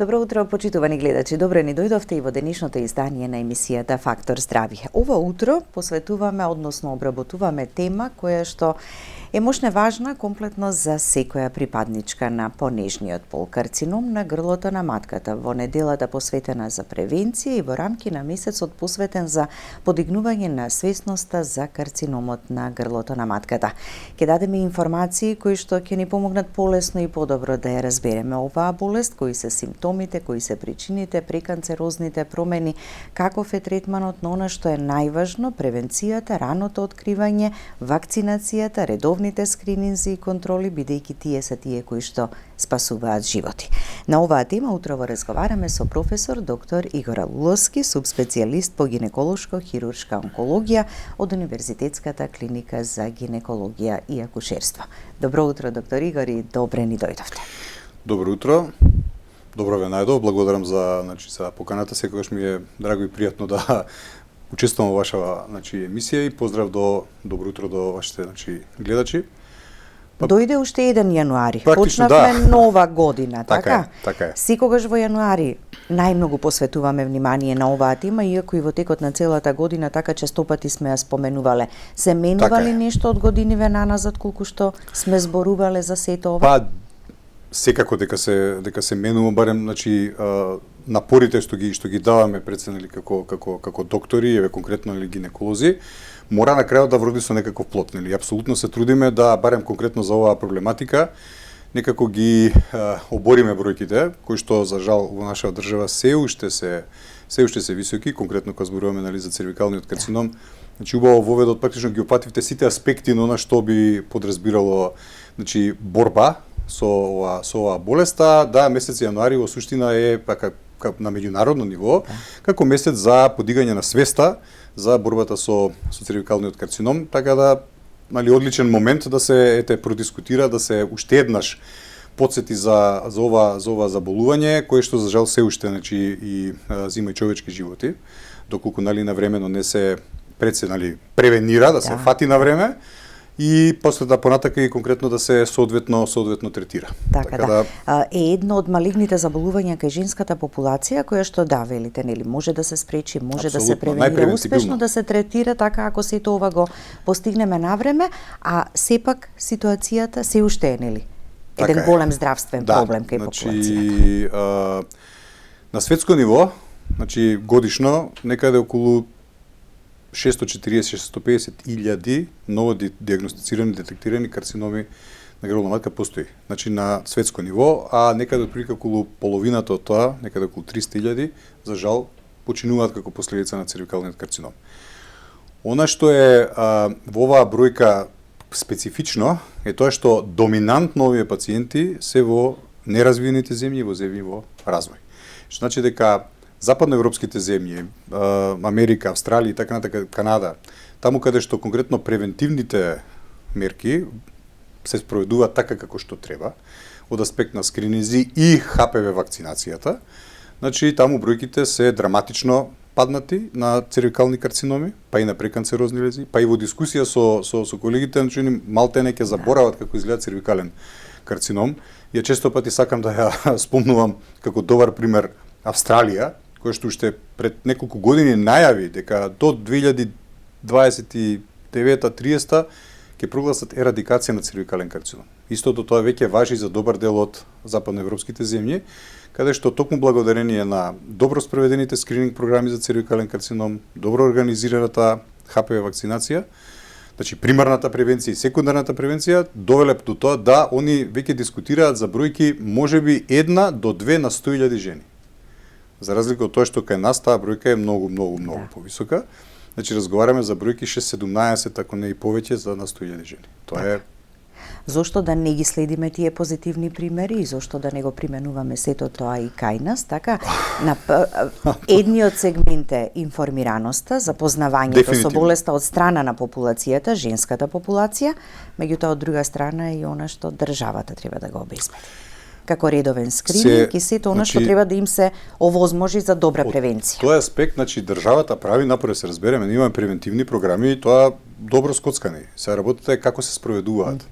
Добро утро, почитувани гледачи. Добро ни дојдовте и во денешното издание на емисијата Фактор здравје. Ова утро посветуваме, односно обработуваме тема која што е можна важна комплетно за секоја припадничка на понежниот пол, карцином на грлото на матката, во неделата посветена за превенција и во рамки на месецот посветен за подигнување на свесноста за карциномот на грлото на матката. Ќе дадеме информации кои што ќе ни помогнат полесно и подобро да ја разбереме оваа болест, кои се симптомите, кои се причините, преканцерозните промени, каков е третманот, но она што е најважно, превенцијата, раното откривање, вакцинацијата, редовните скрининзи и контроли, бидејќи тие се тие кои што спасуваат животи. На оваа тема утрово разговараме со професор доктор Игор Алуловски, субспецијалист по гинеколошко-хируршка онкологија од Универзитетската клиника за гинекологија и акушерство. Добро утро, доктор Игор, и добре ни дојдовте. Добро утро. Добро ве најдов. Благодарам за поканата. Секогаш ми е драго и пријатно да учествувам во ваша емисија и поздрав добро утро до вашите гледачи. Дојде уште 1 јануари. Почнавме нова година, така? Така е. Секогаш во јануари најмногу посветуваме внимание на оваа тема, иако и во текот на целата година така честопати сме ја споменувале. Се менували нешто од годиниве наназад колку што сме зборувале за сето ова? Па секако дека се менува, барем напорите што ги даваме пред се како доктори, еве конкретно гинеколози, мора на крајот да вроди со некаков плод, нели? Апсолутно се трудиме да барем конкретно за оваа проблематика некако ги обориме бројките кои што за жал во нашата држава се уште се високи, конкретно кога зборуваме за цервикалниот карцином. Убаво воведот практично ги опативте сите аспекти на она што би подразбирало борба со оваа болеста. Да, месец јануари во суштина е на меѓународно ниво како месец за подигање на свеста за борбата со цервикалниот карцином, така да одличен момент да се продискутира, да се уште еднаш потсети за ова заболување кое што за жал се уште и зима и човечки животи, доколку навремено не се превенира, да се фати на време. И после да понатака и конкретно да се соодветно третира. Така да. Е едно од малигните заболувања кај женската популација која што велите, нели, може да се спречи, може да се превенира, успешно да се третира, така ако сето ова го постигнеме на време, а сепак ситуацијата се уште е, нели, еден голем здравствен проблем кај популацијата. На светско ниво, годишно некаде околу 640-650 илјади ново диагностицирани, детектирани карциноми на грло на матка постои. На светско ниво, а некаде отприлика околу половината од тоа, некаде околу 300 илјади, за жал, починуваат како последица на цервикалниот карцином. Она што е во оваа бројка специфично е тоа што доминантно овие пациенти се во неразвиените земји и во земји во развој. Што значи дека западноевропските земји, Америка, Австралија и така натаму, Канада, таму каде што конкретно превентивните мерки се спроведуваат така како што треба, од аспект на скрининзи и ХПВ вакцинацијата, таму бројките се драматично паднати на цервикални карциноми, па и на преканцерозни лези, па и во дискусија со колегите, малте не ќе заборават како изгледа цервикален карцином. Ја често пати сакам да ја спомнувам како добар пример Австралија, која што уште пред неколку години најави дека до 2029-30 ќе прогласат ерадикација на цервикален карцином. Истото тоа веќе важи за добар дел од западноевропските земји, каде што токму благодарение на добро спроведените скрининг програми за цервикален карцином, добро организираната ХПВ вакцинација, примарната превенција и секундарната превенција довеле до тоа да они веќе дискутираат за бројки можеби 1 до 2 на 100.000 жени. За разлика од тоа што кај нас таа бројка е многу повисока. Разговараме за бројки 6-17, ако не и повеќе, за на 100.000 жени. Тоа е. Зошто да не ги следиме тие позитивни примери и зошто да не го применуваме сето тоа и кај нас, така? Едниот сегмент е информираноста, запознавањето со болеста од страна на популацијата, женската популација, меѓутоа од друга страна е и она што државата треба да го обезбеди. Како редовен скрининг и сето она што треба да им се овозможи за добра превенција. Тој аспект, државата прави напор да се разбереме, имаме превентивни програми и тоа добро скоцкани. Се работата е како се спроведуваат.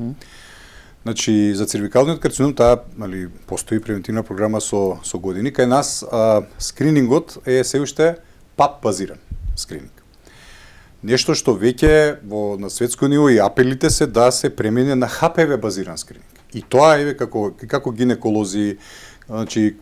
Значи, за цервикалниот карцином таа, нели, постои превентивна програма со години. Кај нас скринингот е се уште ПАП базиран скрининг. Нешто што веќе на светско ниво и апелите се да се премине на ХПВ базиран скрининг. И тоа е како гинеколози, значи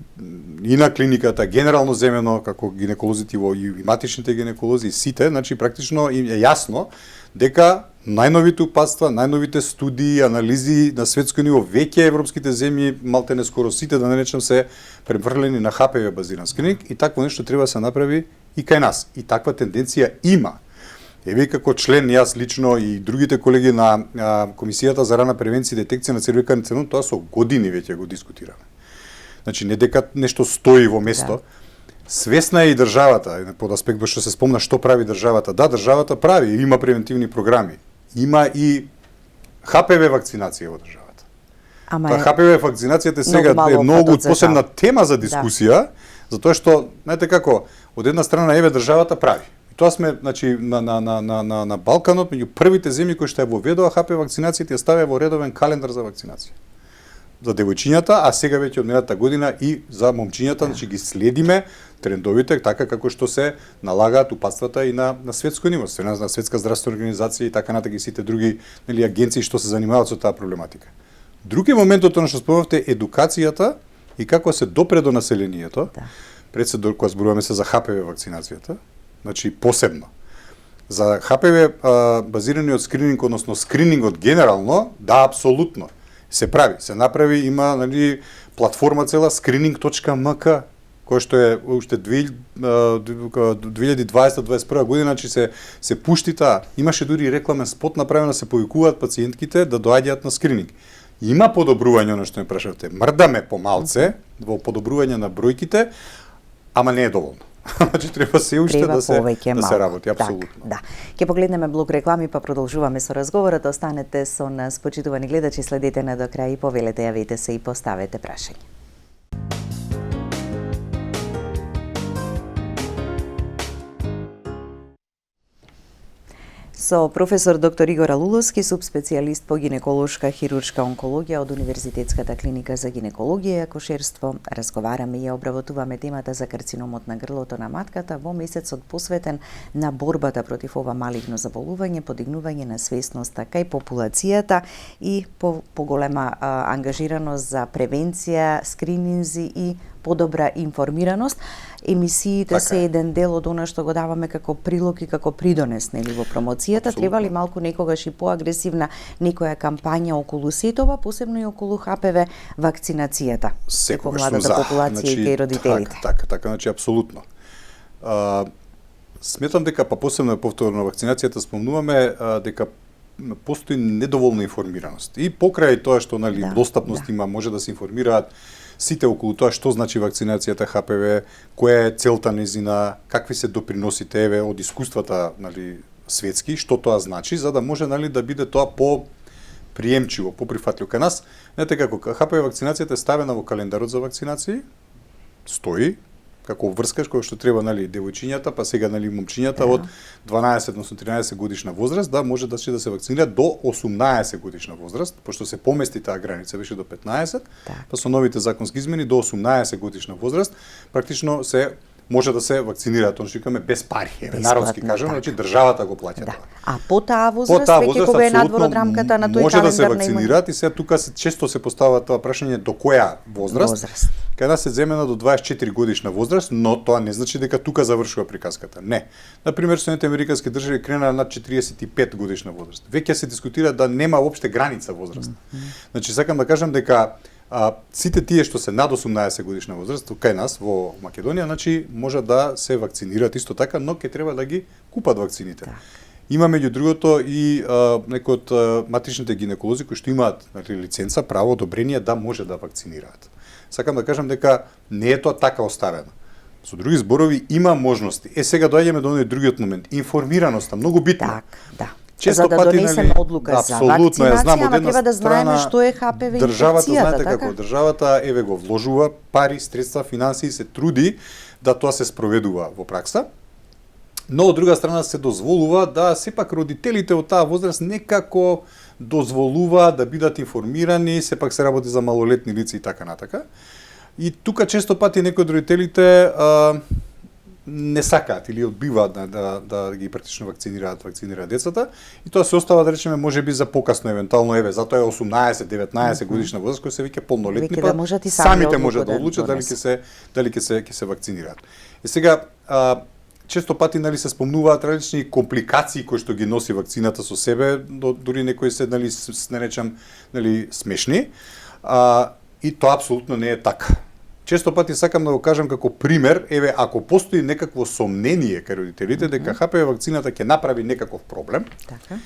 и на клиниката генерално земено како гинеколозите и матичните гинеколози и сите, значи практично им е јасно дека најновите упатства, најновите студии, анализи на светско ниво веќе европските земји малтене скоро сите да не речем се преврлени на ХПВ базиран скрининг и такво нешто треба да се направи и кај нас. И таква тенденција има. Еве како член, јас лично и другите колеги на Комисијата за рана превенција и детекција на цервикален карцином, тоа со години веќе го дискутираме. Значи не дека нешто стои во место. Да. Свесна е и државата, под аспект што се спомна што прави државата. Да, државата прави, има превентивни програми. Има и ХПВ вакцинација во државата. ХПВ вакцинацијата сега е многу посебна тема за дискусија, затоа што, знаете како, од една страна еве државата прави. Тоа сме, значи, на Балканот, меѓу првите земји кои што ја воведоа ХПВ вакцинацијата ја ставија во редовен календар за вакцинација. За девојчињата, а сега веќе од минатата година и за момчињата, значи ги следиме трендовите така како што се налагаат упатствата и на светско ниво, на Светска здравствена организација и така натаму и сите други, нели, агенции што се занимаваат со таа проблематика. Други моментот тоа што спомнавте едукацијата и како се допре до населението. Да. Пред се кога зборуваме се за ХПВ вакцинацијата, значи посебно. За ХПВ базираниот скрининг, односно скринингот генерално, да, апсолутно се прави. Се направи, има, нали, платформа цела screening.mk, кој што е уште 2020-2021 година, значи се пушти таа. Имаше дури и рекламен спот направен да се повикуваат пациентките да доаѓаат на скрининг. Има подобрување, оно што ме прашавте. Мрдаме помалце во подобрување на бројките, ама не е доволно. Значи треба се уште да се работи, апсолутно. Да. Ќе погледнеме блок реклами, па продолжуваме со разговорот. Останете со нас, почитувани гледачи, следите на до крај и повелете, јавите се и поставете прашање. Со професор доктор Игор Алуловски, субспецијалист по гинеколошка хируршка онкологија од Универзитетската клиника за гинекологија и акушерство, разговараме и обработуваме темата за карциномот на грлото на матката во месецот посветен на борбата против ова малигно заболување, подигнување на свесноста кај популацијата и поголема ангажираност за превенција, скрининзи и подобра информираност. Емисиите се еден дел од она што го даваме како прилог и како придонес, нели, во промоцијата. Треба ли малку некогаш и поагресивна некоја кампања околу сетова, посебно и околу ХПВ вакцинацијата? Како младата популација, значи, и родителите. Така, значи апсолутно. Сметам дека посебно повторно вакцинацијата спомнуваме дека постои недоволна информираност. И покрај тоа што, нели, достапност има, може да се информираат сите околу тоа што значи вакцинацијата ХПВ, која е целта нејзина, какви се доприносите еве од искуствата, нали, светски, што тоа значи, за да може, нали, да биде тоа по приемчиво, по прифатливо. Кај нас, знаете како, ХПВ вакцинацијата е ставена во календарот за вакцинации, стои како врскаш кој што треба, нали, девојчињата, па сега, нали, момчињата од 12 односно 13 годишна возраст да може да се вакцинираат до 18 годишна возраст, пошто се помести таа граница беше до 15, па со новите законски измени до 18 годишна возраст практично се може да се вакцинираат, тоа што викаме без пари, народски кажано, значи државата го плаќа тоа. А по таа возраст веќе кога е надвор од рамката на тој може да се вакцинираат и сега тука често се постава тоа прашање до која возраст. Кај нас се земена до 24 годишна возраст, но тоа не значи дека тука завршува приказката. Не. На пример, Соединетите американски држави кренаа на 45 годишна возраст. Веќе се дискутира да нема воопште граница возраст. Значи сакам да кажам дека сите тие што се над 18 годишна возраст кај нас во Македонија, значи може да се вакцинираат исто така, но ќе треба да ги купат вакцините. Има меѓу другото и некои од матичните гинеколози кои што имаат, значи, лиценца, право, одобрение да може да вакцинираат. Сакам да кажам дека не е тоа така оставено. Со други зборови има можности. Сега доаѓаме до оној другиот момент, информираноста, многу битна. Често за да донесеме одлука за вакцинација, ама треба да знаеме што е ХПВ инфекцијата. Државата, знаете како, државата еве го вложува пари, средства, финансии, се труди да тоа се спроведува во пракса. Но од друга страна се дозволува да сепак родителите од таа возраст некако дозволува да бидат информирани, сепак се работи за малолетни лица и така натака. И тука често пати некои од родителите не сакаат или одбиваат да ги практично вакцинираат децата и тоа се остава да речеме можеби за покасно евентуално затоа е 18-19 годишна возраст кои се веќе полнолетни па самите можат да одлучат дали ќе се вакцинираат. И сега често пати се спомнуваат различни компликации кои што ги носи вакцината со себе, дури некои се наречам смешни. И тоа апсолутно не е така. Често пати сакам да го кажам како пример, ако постои некакво сомнение кај родителите дека ХПВ вакцината ќе направи некаков проблем, така.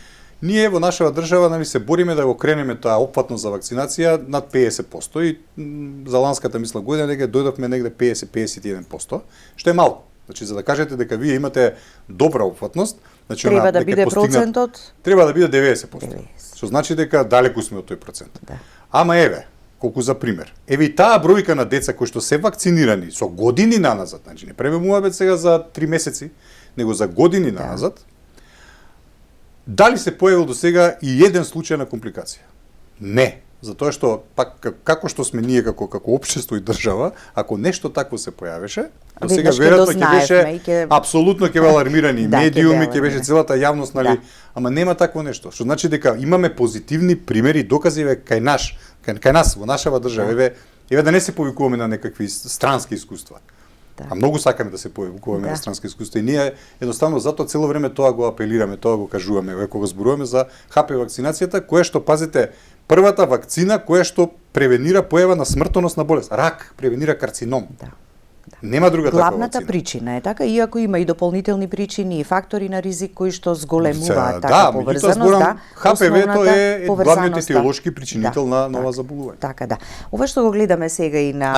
Ние во нашава држава се бориме да го кренеме таа опфатност за вакцинација над 50% и за ланската година дека дојдовме негде 50-51%, што е малку. Значи за да кажете дека вие имате добра опфатност, значи треба да биде процентот, треба да биде 90%. Што значи дека далеку сме од тој процент. Да. Ама колку за пример. И таа бројка на деца кои што се вакцинирани со години наназад, значи не правиме муабет сега за 3 месеци, него за години наназад, дали се појавил до сега и еден случај на компликација? Не. Затоа што пак како што сме ние како општество и држава, ако нешто такво се појавеше, до сега веројатно ќе беше апсолутно ќе алармирани медиуми, ќе беше целата јавност, ама нема такво нешто. Што значи дека имаме позитивни примери, докази кај нас во нашава држава, да не се повикуваме на некакви странски искуства. А многу сакаме да се повикуваме на странски искуства и ние едноставно затоа цело време тоа го апелираме, тоа го кажуваме, кога зборуваме за ХПВ вакцинацијата, која што пазите првата вакцина која што превенира појава на смртоносна болест, рак, превенира карцином. Нема друга таква вакцина. Главната причина е така, иако има и дополнителни причини и фактори на ризик кои што зголемуваат така поврзаност, ХПВ-то е главниот етиолошки причинител на ова заболување. Така да. Ова што го гледаме сега и на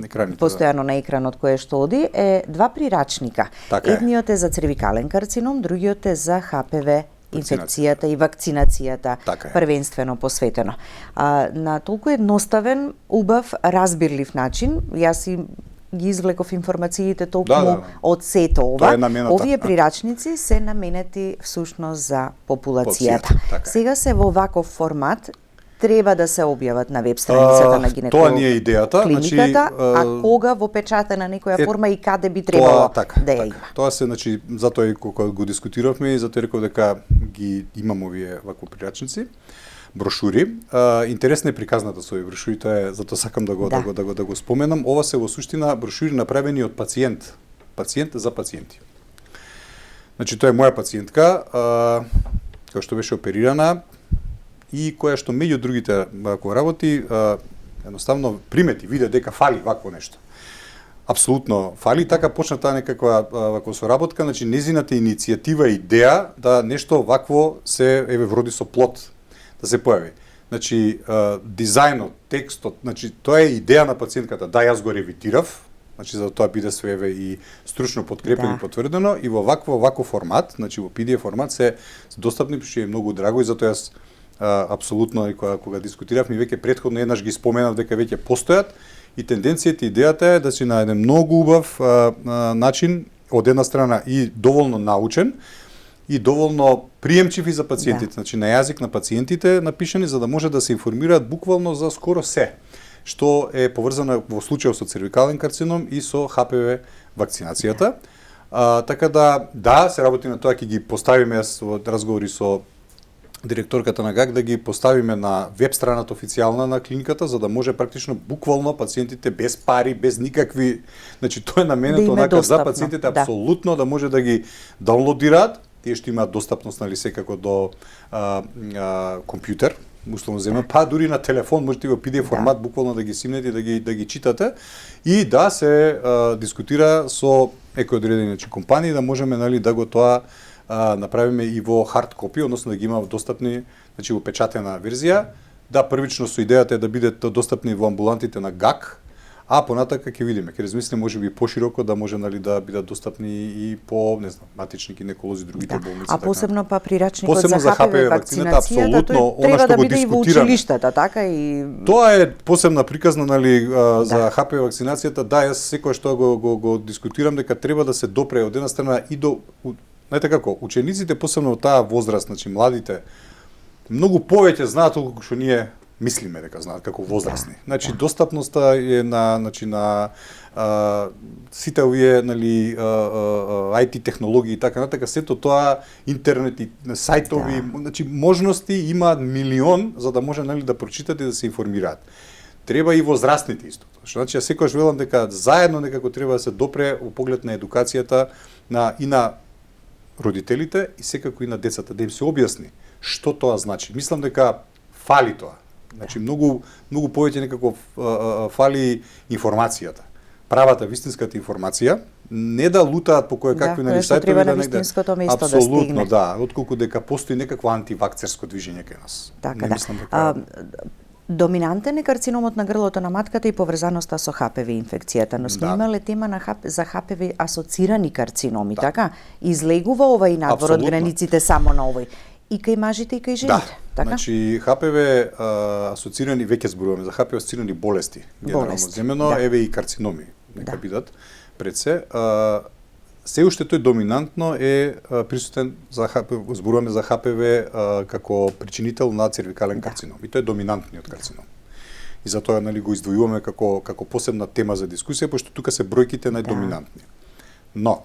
екраните, постојано на екранот кое што оди е два прирачника. Едниот е за цервикален карцином, другиот е за ХПВ инфекцијата и вакцинацијата првенствено посветено. На толку едноставен, убав, разбирлив начин, јас ги извлеков информациите толку од сето ова. Овие прирачници се наменети всушност за популацијата. Сега се во ваков формат треба да се објават на веб страницата на гинеколог. Тоа ни е идејата, клиниката, кога во печатена некоја форма и каде би требало да ја има. Тоа се, затоа и кога го дискутиравме и затоа реков дека ги имам овие вакво прирачници, брошури. Интересна е приказната со овие брошури, тоа е затоа сакам да го споменам. Ова се во суштина брошури направени од пациент за пациенти. Значи тоа е моја пациентка, која што беше оперирана и која што меѓу другите кога работи, едноставно примети, виде дека фали вакво нешто. Апсолутно фали, така почна таа некаква ваква соработка, значи незината иницијатива и идеја да нешто вакво се вроди со плод, да се појави. Значи дизајнот, текстот, значи тоа е идеја на пациентката, да јас го ревитирав, значи за тоа биде све и стручно подкрепено и потврдено и во вакво формат, значи во PDF формат се достапни, што е многу драго и затоа јас апсолутно кога дискутиравме веќе претходно еднаш ги споменав дека веќе постојат и тенденцијата, идејата е да се на еден многу убав начин од една страна и доволно научен и доволно приемчив и за пациентите, значи на јазик на пациентите напишани за да може да се информираат буквално за скоро се што е поврзано во случајот со цервикален карцином и со ХПВ вакцинацијата. Така да, се работи на тоа, ќе ги поставиме во разговори со директорката на ГАК да ги поставиме на веб страната официјална на клиниката за да може практично буквално пациентите без пари, без никакви, значи тоа е наменето онака за пациентите апсолутно да може да ги даунлодираат, тие што имаат достапност секако до компјутер, условно земе, па дури на телефон можете во PDF формат буквално да ги симнете и да ги читате и да се дискутира со некои одредени компании да можеме да го тоа направиме и во хард копи, односно да ги има достапни, значи во печатена верзија, да првично со идејата е да бидат достапни во амбулантите на ГАК, А понатака ќе видиме, ќе размислиме можеби пошироко да може да бидат достапни и по, не знам, матични гинеколози, другите болници. А посебно па прирачникот посебно за ХПВ вакцинацијата, апсолутно, треба да го биде и во училиштата, така и тоа е посебна приказна за ХПВ вакцинацијата. Да, јас секогаш тоа го дискутирам дека треба да се допре од една страна и до знаете како, учениците посебно во таа возраст, значи младите, многу повеќе знаат колку што ние мислиме дека знаат како возрастни. Значи достапноста е на сите овие IT технологии и така натака, сето тоа интернет и сајтови, значи можности има милион за да може да прочитат и да се информираат. Треба и возрастните исто. Значи јас секогаш велам дека заедно некако треба да се допре во поглед на едукацијата и на родителите и секако и на децата, да им се објасни што тоа значи. Мислам дека фали тоа. Значи многу повеќе некако фали информацијата. Правата, вистинската информација, не да лутаат по кој какви сајтови треба на вистинското место да стигне. Апсолутно, да, отколку дека постои некакво антивакцерско движење кај нас. Така да. Доминантен е карциномот на грлото на матката и поврзаноста со ХПВ инфекцијата, но сме имале тема за ХПВ асоцирани карциноми, така? Излегува ова и надвор од границите само на овој. И кај мажите и кај жените, така? Значи ХПВ асоцирани, веќе зборуваме за ХПВ асоцирани болести, генерално земено, еве и карциноми, нека бидат пред се. Се уште тој доминантно е присутен зборуваме за ХПВ како причинител на цервикален карцином. И тој е доминантниот карцином. И затоа го издвојуваме како посебна тема за дискусија, пошто тука се бројките најдоминантни. Но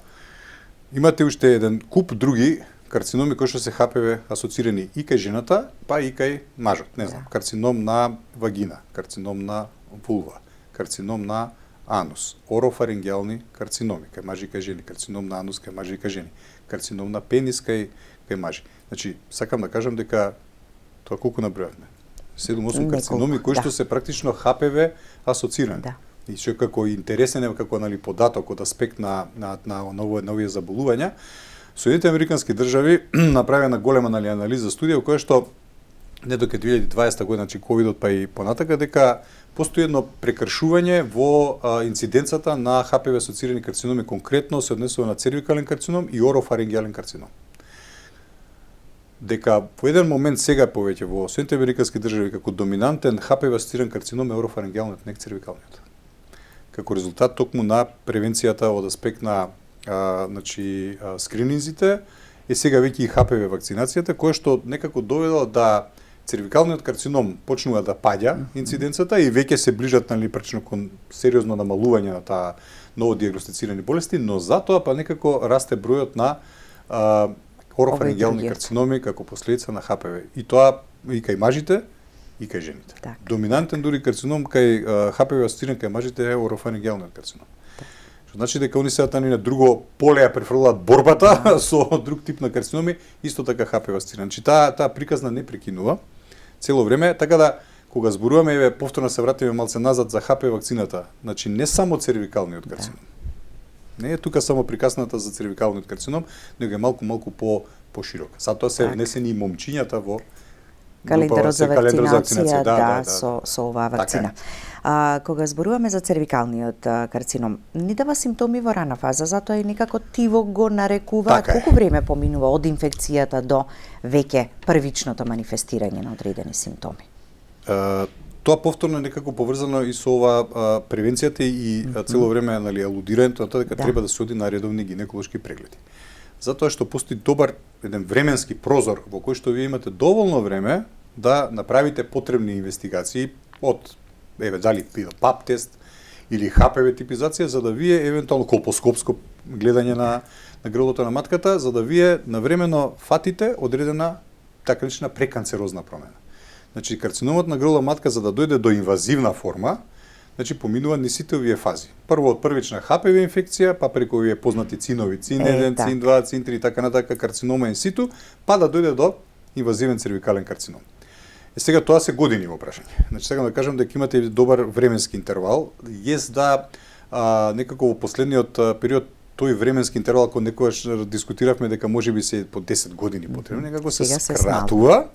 имате уште еден куп други карциноми кои што се ХПВ асоцирани и кај жената, па и кај мажот, не знам, карцином на вагина, карцином на вулва, карцином на анус, орофарингеални карциноми кај мажи и кај жени, карцином на анус кај мажи и кај жени, карцином на пенис кај мажи. Значи, сакам да кажам дека тоа колку набројавме? 7-8 карциноми кои што се практично ХПВ асоцирани. И што како интересен е како податок од аспект на нови заболувања, Соединетите Американски држави направена голема анализа студија која што не до 2020 година, значи ковидот па и понатака, дека постои едно прекршување во инциденцата на ХПВ асоцирани карциноми, конкретно се однесува на цервикален карцином и орофарингеален карцином. Дека по еден момент сега повеќе во Соединетите Американски држави како доминантен ХПВ асоциран карцином е орофарингеалниот, не цервикалниот. Како резултат токму на превенцијата од аспект на скрининзите е сега веќе и ХПВ вакцинацијата, која што некако доведала да цервикалниот карцином почнува да паѓа инциденцата и веќе се ближат прачно кон сериозно намалување на таа ново диагностицирани болести, но затоа па некако расте бројот на орофарингеални карциноми како последица на ХПВ. И тоа и кај мажите и кај жените. Доминантен дури карцином кај ХПВ асоциран кај мажите е орофарингеалниот карцином. Што значи дека они сега на друго поле ја префрлаат борбата со друг тип на карциноми, исто така ХПВ асоциран. Значи таа приказна не прекинува цело време, така да кога зборуваме, еве повторно се вратиме малце назад за ХПВ вакцината, значи не само цервикалниот карцином. Не е тука само приказната за цервикалниот карцином, него е малку поширок. Затоа се внесени и момчињата во календарот за вакцинација, со оваа вакцина. Кога зборуваме за цервикалниот карцином, не дава симптоми во рана фаза, затоа и некако тиво го нарекуваат. Колку време поминува од инфекцијата до веќе првичното манифестирање на одредени симптоми? Тоа повторно е некако поврзано и со ова превенцијата и цело време алудирањето на тоа дека треба да се оди на редовни гинеколошки прегледи. Затоа што постои добар еден временски прозор во кој што вие имате доволно време да направите потребни инвестигации од дали ПАП тест или ХПВ типизација, за да вие евентуално колпоскопско гледање на грлото на матката, за да вие навремено фатите одредена така наречена преканцерозна промена. Значи карциномот на грло матка за да дојде до инвазивна форма, значи поминува низ сите овие фази. Прво од првична ХПВ инфекција, па преку овие познати цинови, цин 1, цин 2, цин 3 и така натака карцинома ин ситу, па да дојде до инвазивен цервикален карцином. Сега тоа се години во прашање. Значи сакам да кажам дека имате добар временски интервал. Некако во последниот период тој временски интервал кој некогаш дискутиравме дека можеби се по 10 години потребно, некако се скратува.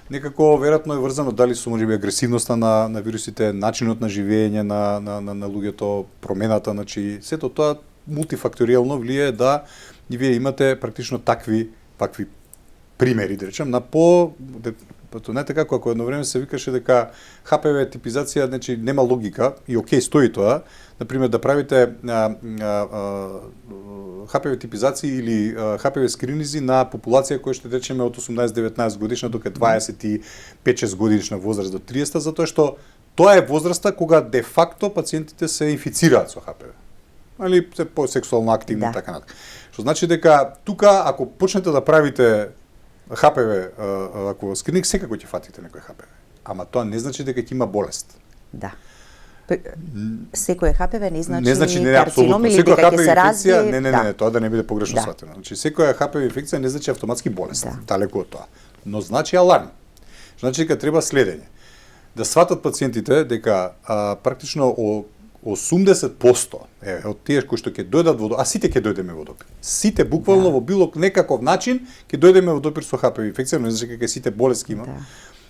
некако веројатно е врзано дали со можеби агресивноста на вирусите, начинот на живење на луѓето, промената, значи сето тоа мултифакторијално влијае да и вие имате практично такви примери, да речем, на не така како едно време се викаше дека ХПВ типизација, значи нема логика и окей стои тоа, например да правите ХПВ типизации или ХПВ скринизи на популација која што речеме од 18-19 годишна до 25-6 годишна возраст до 30, затоа што тоа е возраста кога де факто пациентите се инфицираат со ХПВ. Али се по-сексуално активни и така натаму. Што значи дека тука ако почнете да правите ХПВ ако скрининг, секако ќе фатите некој ХПВ. Ама тоа не значи дека ќе има болест. Да. Секој ХПВ не значи карцином или дека ќе се развие. Не, тоа да не биде погрешно сватено. Значи секоја ХПВ инфекција не значи автоматски болест, далеку од тоа. Но значи аларм. Значи дека треба следење. Да сватат пациентите дека практично 80% од тие кои што ќе дојдат во, а сите ќе дојдеме во допир. Сите буквално во било некаков начин ќе дојдеме во допир со ХПВ инфекција, но не значи дека сите болест има.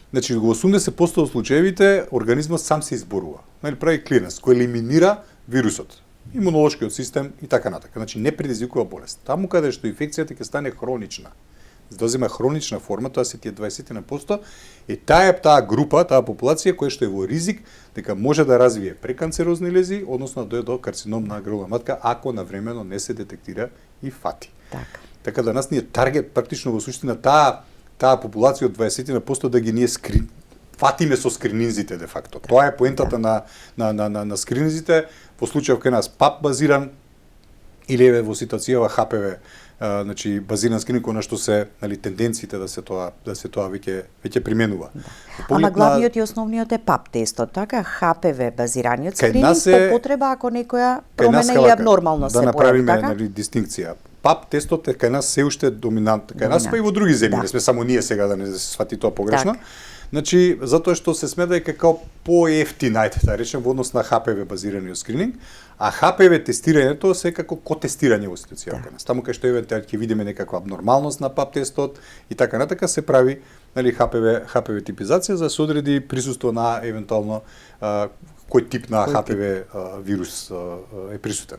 Значи во 80% од случаевите организмот сам се изборува. Нели прави клиренс кој елиминира вирусот, имунолошкиот систем и така натака. Значи не предизвикува болест. Таму каде што инфекцијата ќе стане хронична, дозема хронична форма, тоа се тие 20%, е таа група, таа популација која што е во ризик дека може да развие преканцерозни лези, односно да дојде до карцином на грловна матка ако навремено не се детектира и фати. Така да нас ни е таргет практично во суштина таа популација од 20% да ги ние фатиме со скрининзите де факто. Тоа е поентата на скрининзите, во случајов кај нас ПАП базиран или во ситуацијава ХПВ, значи базиран скрининг на што се, нели, тенденциите да се тоа веќе применува. Ама главниот и основниот е ПАП тестот, така ХПВ базираниот скрининг по потреба ако некоја промена или абнормално се појави, така? Да направиме, нели, дистинкција. ПАП тестот е кај нас се уште доминант, кај нас па и во други земји, не сме само ние сега да не се свати тоа погрешно. Значи, затоа што се смета дека како поевтин, да речем, во однос на ХПВ базираниот скрининг, а ХПВ тестирањето се како котестирање во ситуација кај нас. Таму кај што евентуално ќе видиме некаква абнормалност на ПАП тестот и така натака се прави, нели, ХПВ типизација за да се одреди присуство на евентуално кој тип на ХПВ вирус е присутен.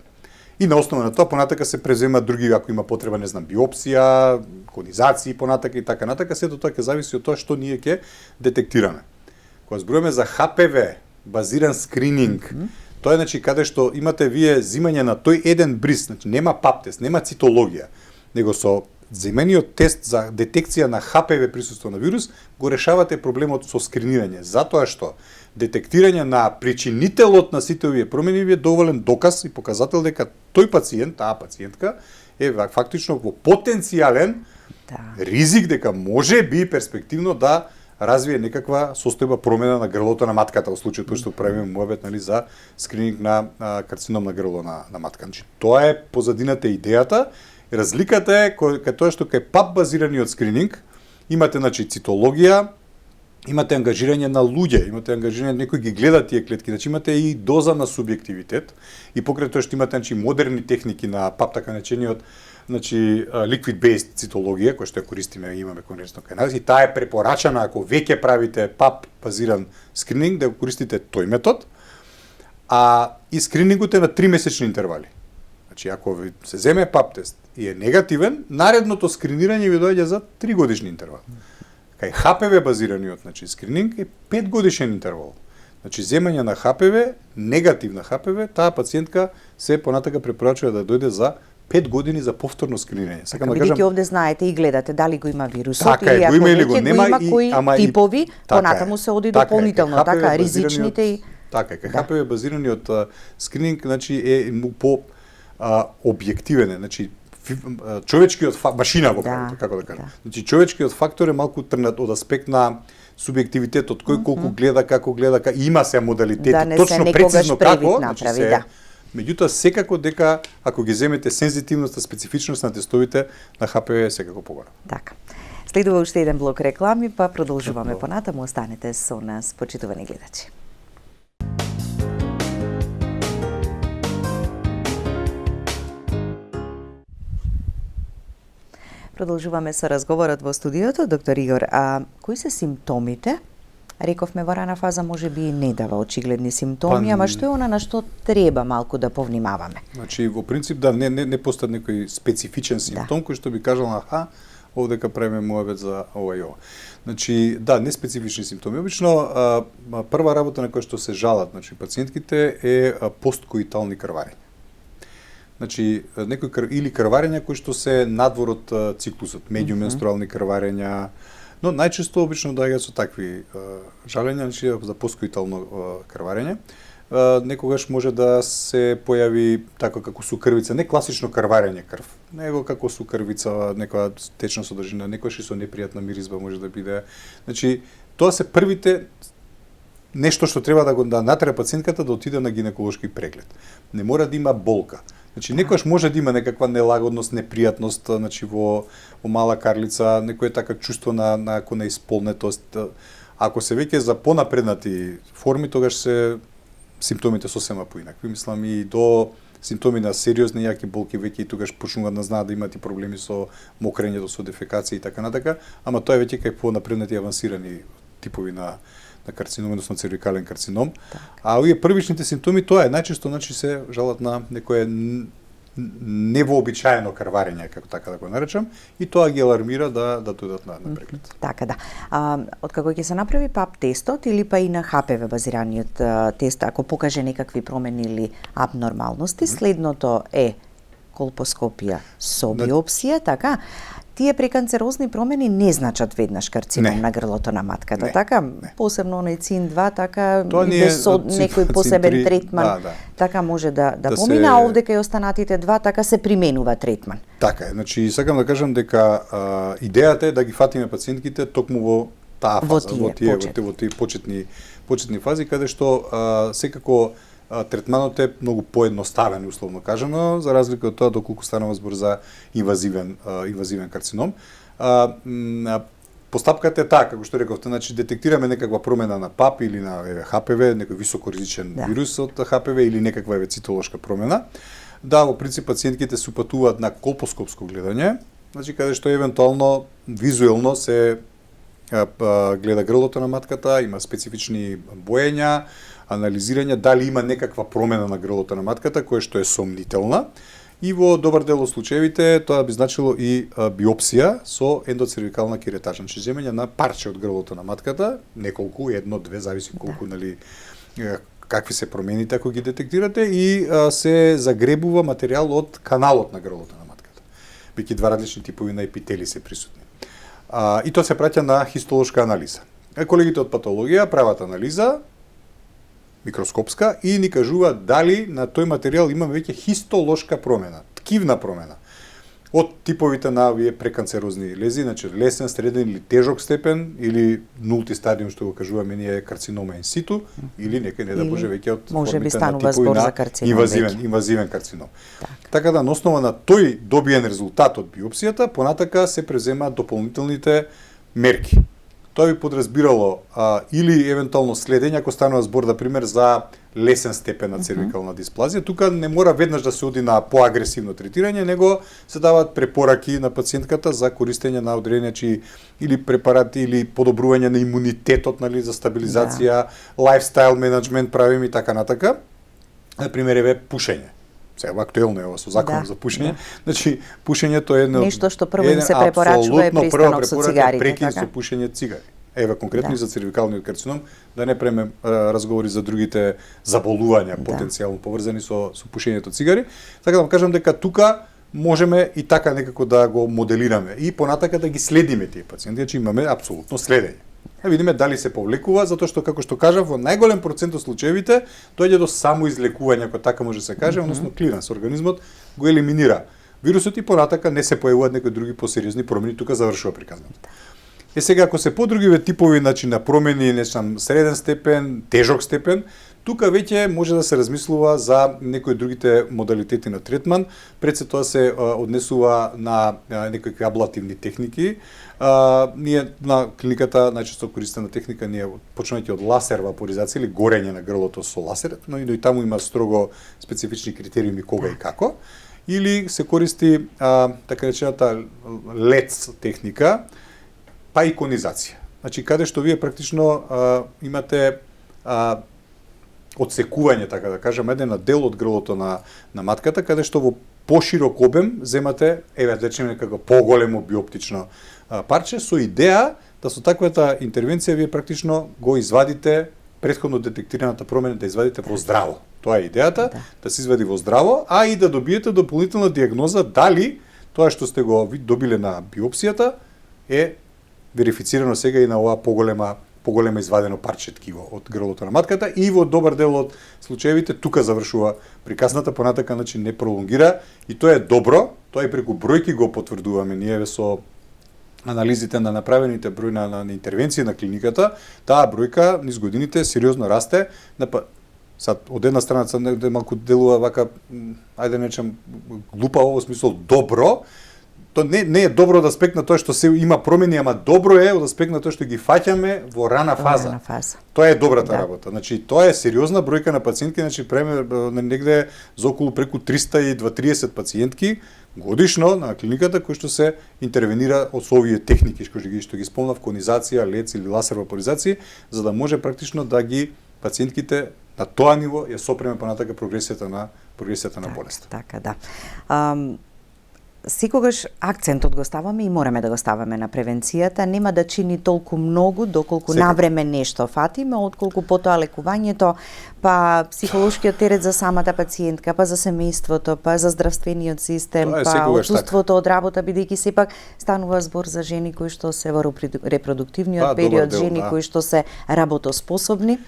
И на основа на тоа понатака се преземат други, ако има потреба, не знам, биопсија, конизации понатака и така натака, сето тоа ќе зависи од тоа што ние ќе детектираме. Кога зборуваме за ХПВ базиран скрининг, тоа е, значи, каде што имате вие зимање на тој еден бриз, значи нема ПАП тест, нема цитологија, него со земениот тест за детекција на ХПВ присуство на вирус го решавате проблемот со скринирање, затоа што детектирање на причинителот на сите овие промени е доволен доказ и показател дека тој пациент, таа пациентка е фактично во потенцијален ризик дека може би перспективно да развие некаква состојба промена на грлото на матката во случајот што правиме муабет, нели, за скрининг на карцином на грло на матка. Значи тоа е позадината идејата. Разликата е кај тоа што кај ПАП базираниот скрининг имате, значи, цитологија, имате ангажирање на луѓе, имате ангажирање некој ги гледа тие клетки, значи имате и доза на субјективитет и покрај тоа што имате, значи, модерни техники на ПАП, така наречениот, значи, liquid-based цитологија, која што ја користиме и имаме конечно кај нас, и таа е препорачана ако веќе правите ПАП базиран скрининг, да го користите тој метод, и скринингот е на 3-месечни интервали. Значи, ако се земе ПАП тест и е негативен, наредното скринирање ви доаѓа за 3 годишни интервал. Кај ХПВ базираниот, значи, скрининг е 5 годишен интервал. Значи, земање на ХПВ, негативна ХПВ, таа пациентка се понатака препорачува да дојде за 5 години за повторно скринирање. Сакам да кажам, овде знаете и гледате дали го има вирусот, така, или ако има го има кои типови, понатаму се оди дополнително, така, ризичните и... Така, кај ХПВ базираниот скрининг, значи, е по објективен, значи, човечкиот машина го правите, како да кажам. Значи, човечкиот фактор е малку трнат од аспект на субјективитетот, кој колку гледа, како гледа, има се модалитети, точно прецизно како, значи се... Меѓутоа, секако дека, ако ги земете сензитивноста, специфичност на тестовите, на ХПВ секако погора. Така. Следува уште еден блок реклами, па продолжуваме понатаму. Останете со нас, почитувани гледачи. Продолжуваме со разговорот во студиото. Доктор Игор, кои се симптомите? Рековме во рана фаза може би и не дава очигледни симптоми, ама што е она на што треба малку да повнимаваме? Значи, во принцип, да, не постои некој специфичен симптом кој што би кажал, овдека правиме муабет за ова и ова. Значи, да, неспецифични симптоми. Обично, прва работа на која што се жалат, значи, пациентките е посткоитални крварења. Значи, некој или крварења кои што се надвор од циклусот, меѓуменструални крварења, но најчесто обично доаѓаат со такви жалења, значи за посткоитално крварење. Некогаш може да се појави така како сукрвица, не класично крварење крв, него како сукрвица, некоја течна содржина, некојаш и со непријатна миризба може да биде. Значи, тоа се првите нешто што треба да натера пациентката да отиде на гинеколошки преглед. Не мора да има болка. Значи, некојаш може да има некаква нелагодност, непријатност, значи во мала карлица, некој така чувство на неисполнетост. Ако се веќе за понапреднати форми, тогаш се симптомите сосема поинакви. Мислам и до симптоми на сериозни јаки болки веќе и тогаш почнуваат да знаат да имат и проблеми со мокрењето, со дефекација и така натака, ама тоа е веќе кај понапреднати авансирани типови на карцином, односно цервикален карцином. А овие првичните симптоми, тоа е најчесто, значи се жалат на некое невообичаено крварење, како така да го наречам, и тоа ги алармира да дојдат на преглед. Така да. Откако ќе се направи ПАП тестот или па и на ХПВ базираниот тест, ако покаже некакви промени или абнормалности, следното е колпоскопија со биопсија, така? Тие преканцерозни промени не значат веднаш карцином на грлото на матката, така? Посебно оној ЦИН-2, така, без некој посебен третман, така може да помине, а овде кај останатите два, така се применува третман. Така е, значи, сакам да кажам дека идејата е да ги фатиме пациентките токму во таа фаза, во тие почетни фази, каде што секако третманот е многу поедноставен, условно кажано, за разлика од тоа доколку станува збор за инвазивен карцином. Постапката е таа, како што рековте, значи детектираме некаква промена на ПАП или на ХПВ, некој високоризичен вирус од ХПВ или некаква цитолошка промена. Да, во принцип пациентките се упатуваат на колпоскопско гледање, значи каде што евентуално визуелно се гледа грлото на матката, има специфични боења, анализирање дали има некаква промена на грлото на матката која што е сомнителна, и во добар дел од случаевите тоа би значило и биопсија со ендоцервикална керетажа, значи земење на парче од грлото на матката, неколку, едно, две, зависи колку, нали, какви се промените ако ги детектирате, и се загребува материјал од каналот на грлото на матката. Бејќи два различни типови на епители се присутни. И тоа се праќа на хистолошка анализа. Колегите од патологија прават анализа микроскопска и ни кажува дали на тој материјал има веќе хистолошка промена, ткивна промена. Од типовите на овие преканцерозни лези, значи лесен, среден или тежок степен, или нулти стадиум, што го кажуваме ние, карцинома ин ситу, или некај не да боже веќе од формите на типови на инвазивен карцином. Така да, на основа на тој добиен резултат од биопсијата, понатака се преземаат дополнителните мерки. Тоа би подразбирало или евентуално следење, ако станува збор, да пример, за лесен степен на цервикална дисплазија. Тука не мора веднаш да се оди на поагресивно третирање, него се даваат препораки на пациентката за користење на одредени или препарати или подобрување на имунитетот, нали, за стабилизација, лайфстайл менеджмент правиме и така натака. Например, еве пушење. Сега актуелно е ова со законот за пушење. Значи, пушењето е нешто што прво им се препорачува е пристанок со цигарите, прекин со пушење цигари. Еве конкретно и за цервикалниот карцином, да не преме разговори за другите заболувања потенцијално поврзани со пушењето цигари. Така да кажам дека тука можеме и така некако да го моделираме и понатака да ги следиме тие пациенти, значи имаме апсолутно следење. Да видиме дали се повлекува, затоа што, како што кажав, во најголем процент од случаевите доаѓа до самоизлекување, ако така може да се каже, односно клиренс. Организмот го елиминира вирусот и понатака не се појавуваат некои други посериозни промени, тука завршува приказната. Сега, ако се подругиве типови на промени, нешам среден степен, тежок степен, тука веќе може да се размислува за некои другите модалитети на третман. Пред се тоа се однесува на некои аблативни техники. Ние на клиниката најчесто користена техника ние почнувајќи од ласер вапоризација или горење на грлото со ласер, но и таму има строго специфични критериуми кога и како. или се користи така речената лец техника, па иконизација. Значи каде што вие практично имате одсекување, така да кажам, еден дел од грлото на матката, каде што во поширок обем земате, да речеме како поголемо биоптично парче, со идеја да со таквата интервенција вие практично го извадите претходно детектираната промена, да извадите во здраво. Тоа е идејата, да се извади во здраво, а и да добиете дополнителна диагноза дали тоа што сте го добиле на биопсијата е верифицирано сега и на оваа поголема извадено парче ткиво од грлото на матката, и во добар дел од случаевите тука завршува приказната, понатака значи не пролонгира, и тоа е добро, тоа и преку бројки го потврдуваме ние со анализите на направените број на интервенции на клиниката. Таа бројка низ годините сериозно расте. Сад од една страна малку делува вака, ајде нечем глупаво во смисол добро. Тоа не е добро од аспект на тоа што се има промени, ама добро е од аспект на тоа што ги фаќаме во рана фаза. Тоа е добрата работа. Значи тоа е сериозна бројка на пациентки, значи негде за околу преку 330 пациентки годишно на клиниката кои што се интервенира од овие техники што ги спомнав, конизација, лец или лазер вапоризација, за да може практично да ги пациентките на тоа ниво ја сопреме понатака прогресијата на болест. Така, да. Секогаш акцентот го ставаме и мораме да го ставаме на превенцијата. Нема да чини толку многу доколку навреме нешто фатиме, отколку потоа лекувањето, па психолошкиот терет за самата пациентка, па за семејството, па за здравствениот систем, па отсуството од работа, бидејќи сепак станува збор за жени кои што се во репродуктивниот период, жени кои што се работоспособни.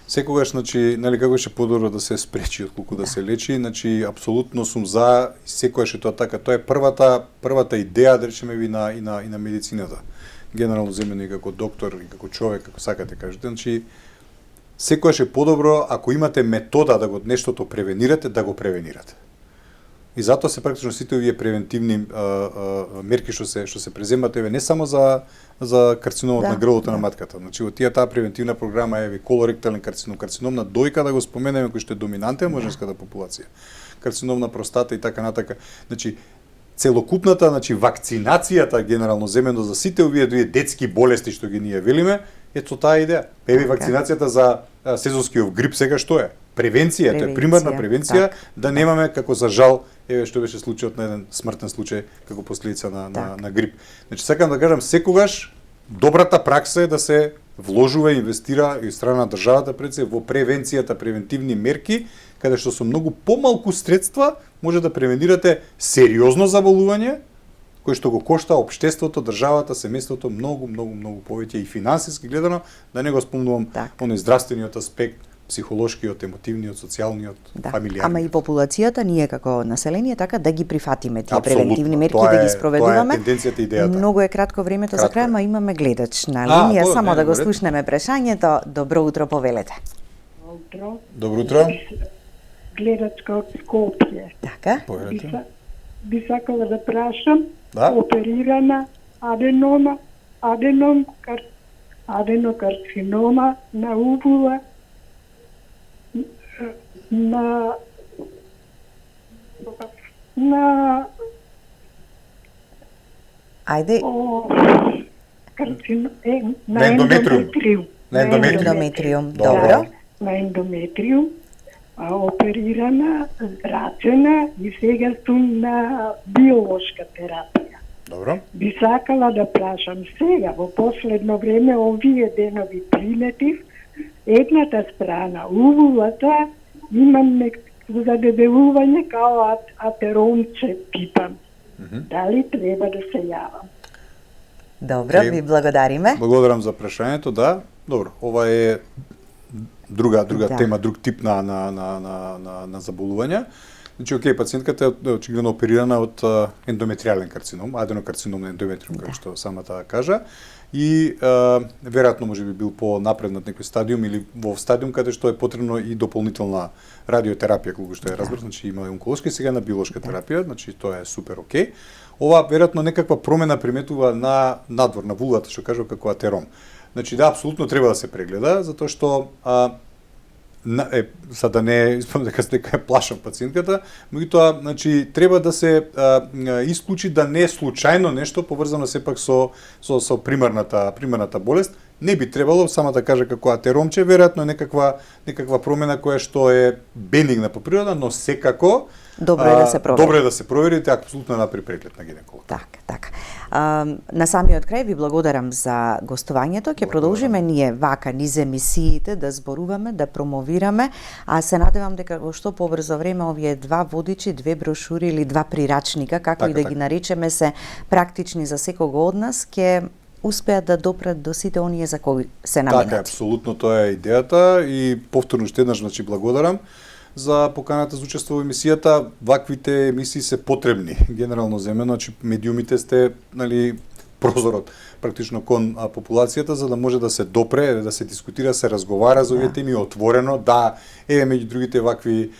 Секогаш, значи, нели како ше подобро да се спречи отколку да се лечи, значи апсолутно сум за, секогаш е тоа така. Тоа е првата идеја, да речеме, и на медицината. Генерално земено и како доктор и како човек, како сакате кажете, значи секогаш е подобро ако имате метода да го нештото превенирате, да го превенирате. И затоа се практично сите овие превентивни мерки што се преземат не само за карциномот на грлото на матката. Значи во таа превентивна програма е колоректален карцином на дојка, да го споменеме, кој што е доминантен во женската популација. Карцином на простата и така натака. Значи целокупната, вакцинацијата генерално земено за сите овие детски болести што ги ние велиме, е со таа идеја. Вакцинацијата за сезонскиот грип сега што е? Превенција, тоа е примарна превенција, да немаме како за жал, што беше случајот на еден смртен случај како последица на грип. Значи сакам да кажам, секогаш добрата пракса е да се вложува и инвестира и страна на државата пред се во превенцијата, превентивни мерки, каде што со многу помалку средства може да превенирате сериозно заболување кој што го кошта општеството, државата, семејството многу повеќе и финансиски гледано, да не го спомнувам оној здравствениот аспект, психолошкиот, емотивниот, социјалниот, фамилијарниот. Ама и популацијата, ние како население, така да ги прифатиме тие превентивни мерки, да ги спроведуваме. Тоа е тенденцијата, идејата. Многу е кратко времето за крај, ама имаме гледач на линија, само да го слушнеме прашањето. Добро утро, повелете. Добро утро. Гледачка од Скопје. Така. Би сакала да прашам, оперирана аденокарцинома на убула на Ајде. На ендометриум. Добро. На ендометриум. Оперирана, зрачена и сега сум на биолошка терапија. Добро. Би сакала да прашам сега, во последно време, овие денови прилетив, едната страна, увулата, имам задебелување као атеромче пипам. Дали треба да се јавам? Добро, ви благодариме. Благодарам за прашањето, да. Добро, ова е друга тема, друг тип на заболување. Значи, окей, пациентката е очигледно оперирана од ендометриален карцином, аденокарцином на ендометриум, како што самата кажа, и веројатно може би бил по-напреднат некој стадиум или во стадиум каде што е потребно и дополнителна радиотерапија, колку што е разбрав, значи има онколошка и сега на биолошка терапија, значи тоа е супер окей. Ова веројатно некаква промена приметува на надвор, на вулата, што кажува како атером. Значи да, апсолутно треба да се прегледа, затоа што за да не испадам дека ја плашам пациентката, меѓутоа, значи треба да се исклучи да не е случајно нешто поврзано сепак со примарната болест. Не би требало, само да кажа како атеромче, веројатно некаква промена која што е бенигна по природа, но секако добро е да се провери. Добро е да се проверите, апсолутно направи преглед на гинеколог. Така. На самиот крај ви благодарам за гостувањето. Ќе продолжиме ние вака низ емисиите да зборуваме, да промовираме, а се надевам дека во што побрзо време овие два водичи, две брошури или два прирачника, како и да ги наречеме, се практични за секого од нас, ќе успеат да допрат до сите оние за кои се наменати. Така, апсолутно тоа е идејата и повторно уште еднаш благодарам за поканата за учество во емисијата. Ваквите емисии се потребни. Генерално земено, значи медиумите сте, прозорот практично кон популацијата, за да може да се допре, да се дискутира, се разговара за овие теми отворено. Да, меѓу другите вакви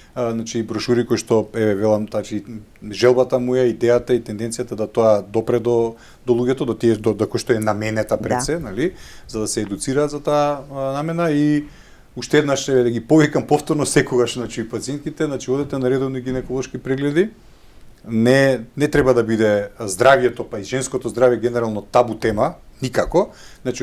брошури кои што велам, желбата му е, идејата и тенденцијата да тоа допре до луѓето, до тие до кои што е наменета пред се, за да се едуцираат за таа намена. И уште еднаш да ги повикам повторно секогаш пациентките, одете на редовни гинеколошки прегледи. Не треба да биде здравието, па и женското здравје генерално табу тема, никако.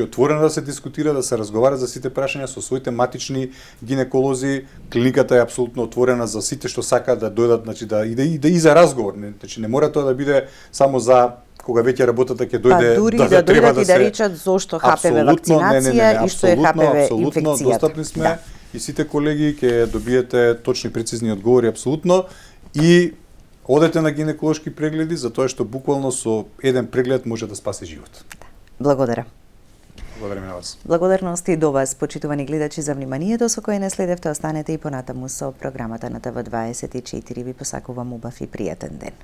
Отворено да се дискутира, да се разговара за сите прашања со своите матични гинеколози. Клиниката е апсолутно отворена за сите што сакаат да дојдат, и за разговор. Не мора тоа да биде само за кога веќе работата ќе дојде, дури да дојдат и да речат зошто HPV вакцинација и што е HPV инфекцијата. Апсолутно достапни сме и сите колеги ќе добиете точни прецизни одговори апсолутно. И одете на гинеколошки прегледи, затоа што буквално со еден преглед може да спаси живот. Благодарам. Благодарам на вас. Благодарности и до вас, почитувани гледачи, за вниманието со кое не следевте. Останете и понатаму со програмата на ТВ24. Ви посакувам убав и пријатен ден.